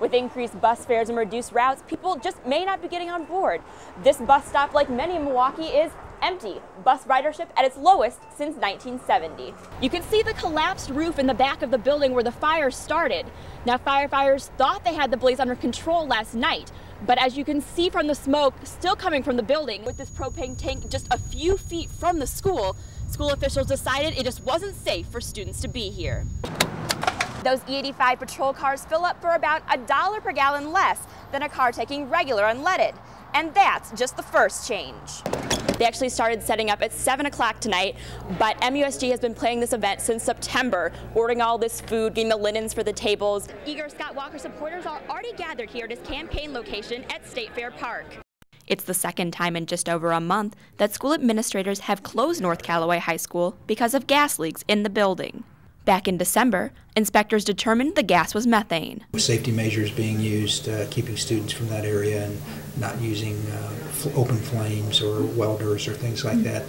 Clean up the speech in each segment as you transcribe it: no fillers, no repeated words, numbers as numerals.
With increased bus fares and reduced routes, people just may not be getting on board. This bus stop, like many in Milwaukee, is empty. Bus ridership at its lowest since 1970. You can see the collapsed roof in the back of the building where the fire started. Now, firefighters thought they had the blaze under control last night, but as you can see from the smoke still coming from the building, with this propane tank just a few feet from the school officials decided it just wasn't safe for students to be here. Those E85 patrol cars fill up for about $1 per gallon less than a car taking regular unleaded. And that's just the first change. They actually started setting up at 7 o'clock tonight, but MUSG has been planning this event since September, ordering all this food, getting the linens for the tables. Eager Scott Walker supporters are already gathered here at his campaign location at State Fair Park. It's the second time in just over a month that school administrators have closed North Callaway High School because of gas leaks in the building. Back in December, inspectors determined the gas was methane. Safety measures being used, keeping students from that area and not using open flames or welders or things like that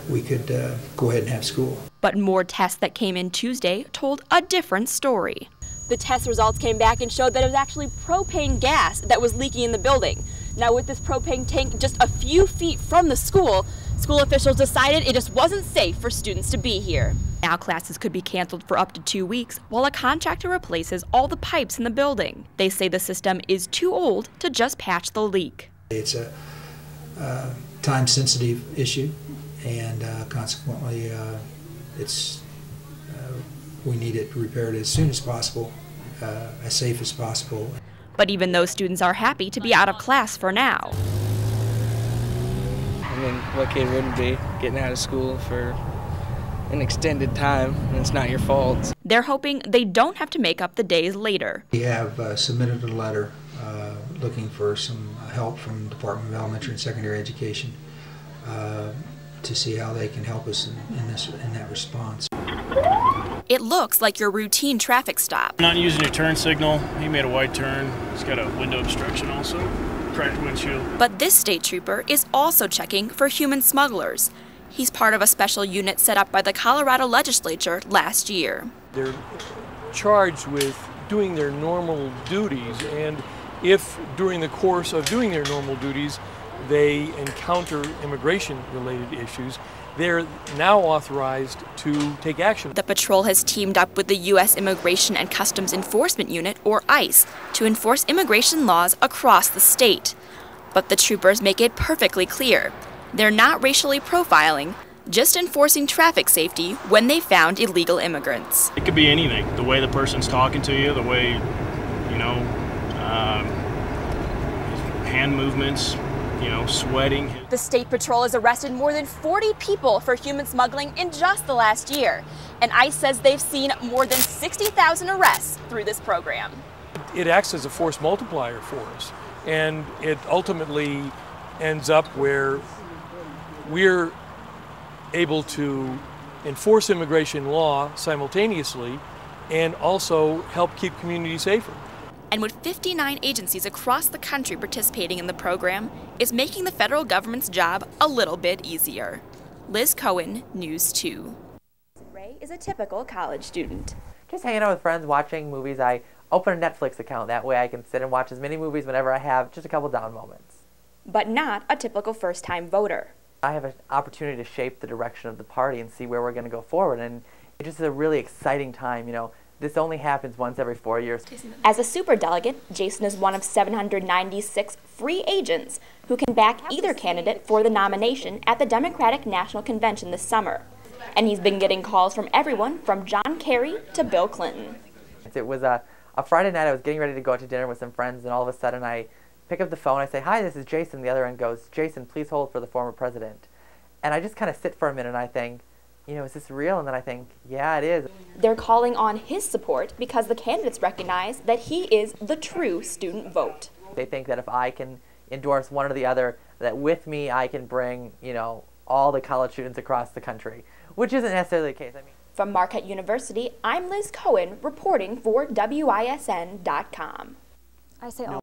we could go ahead and have school. But more tests that came in Tuesday told a different story. The test results came back and showed that it was actually propane gas that was leaking in the building. Now, with this propane tank just a few feet from the school officials decided it just wasn't safe for students to be here. Now classes could be canceled for up to 2 weeks while a contractor replaces all the pipes in the building. They say the system is too old to just patch the leak. It's a time-sensitive issue, and consequently we need it repaired as soon as possible, as safe as possible. But even those students are happy to be out of class for now. I mean, what kid wouldn't be getting out of school for an extended time, and it's not your fault. They're hoping they don't have to make up the days later. We have submitted a letter looking for some help from the Department of Elementary and Secondary Education to see how they can help us in that response. It looks like your routine traffic stop. Not using your turn signal. He made a wide turn. He's got a window obstruction also. Cracked windshield. But this state trooper is also checking for human smugglers. He's part of a special unit set up by the Colorado legislature last year. They're charged with doing their normal duties, and if during the course of doing their normal duties they encounter immigration-related issues, they're now authorized to take action. The patrol has teamed up with the U.S. Immigration and Customs Enforcement Unit, or ICE, to enforce immigration laws across the state. But the troopers make it perfectly clear. They're not racially profiling, just enforcing traffic safety when they found illegal immigrants. It could be anything. The way the person's talking to you, the way, hand movements, sweating. The State Patrol has arrested more than 40 people for human smuggling in just the last year. And ICE says they've seen more than 60,000 arrests through this program. It acts as a force multiplier for us, and it ultimately ends up where we're able to enforce immigration law simultaneously and also help keep communities safer. And with 59 agencies across the country participating in the program, it's making the federal government's job a little bit easier. Liz Cohen, News 2. Ray is a typical college student. Just hanging out with friends, watching movies. I open a Netflix account. That way I can sit and watch as many movies whenever I have just a couple down moments. But not a typical first-time voter. I have an opportunity to shape the direction of the party and see where we're going to go forward. And it just is a really exciting time, This only happens once every 4 years. As a superdelegate, Jason is one of 796 free agents who can back either candidate for the nomination at the Democratic National Convention this summer. And he's been getting calls from everyone from John Kerry to Bill Clinton. It was a Friday night. I was getting ready to go out to dinner with some friends, and all of a sudden I pick up the phone. I say, "Hi, this is Jason." The other end goes, "Jason, please hold for the former president." And I just kind of sit for a minute and I think, is this real? And then I think, yeah, it is. They're calling on his support because the candidates recognize that he is the true student vote. They think that if I can endorse one or the other, that with me I can bring, all the college students across the country, which isn't necessarily the case. From Marquette University, I'm Liz Cohen reporting for WISN.com. I say all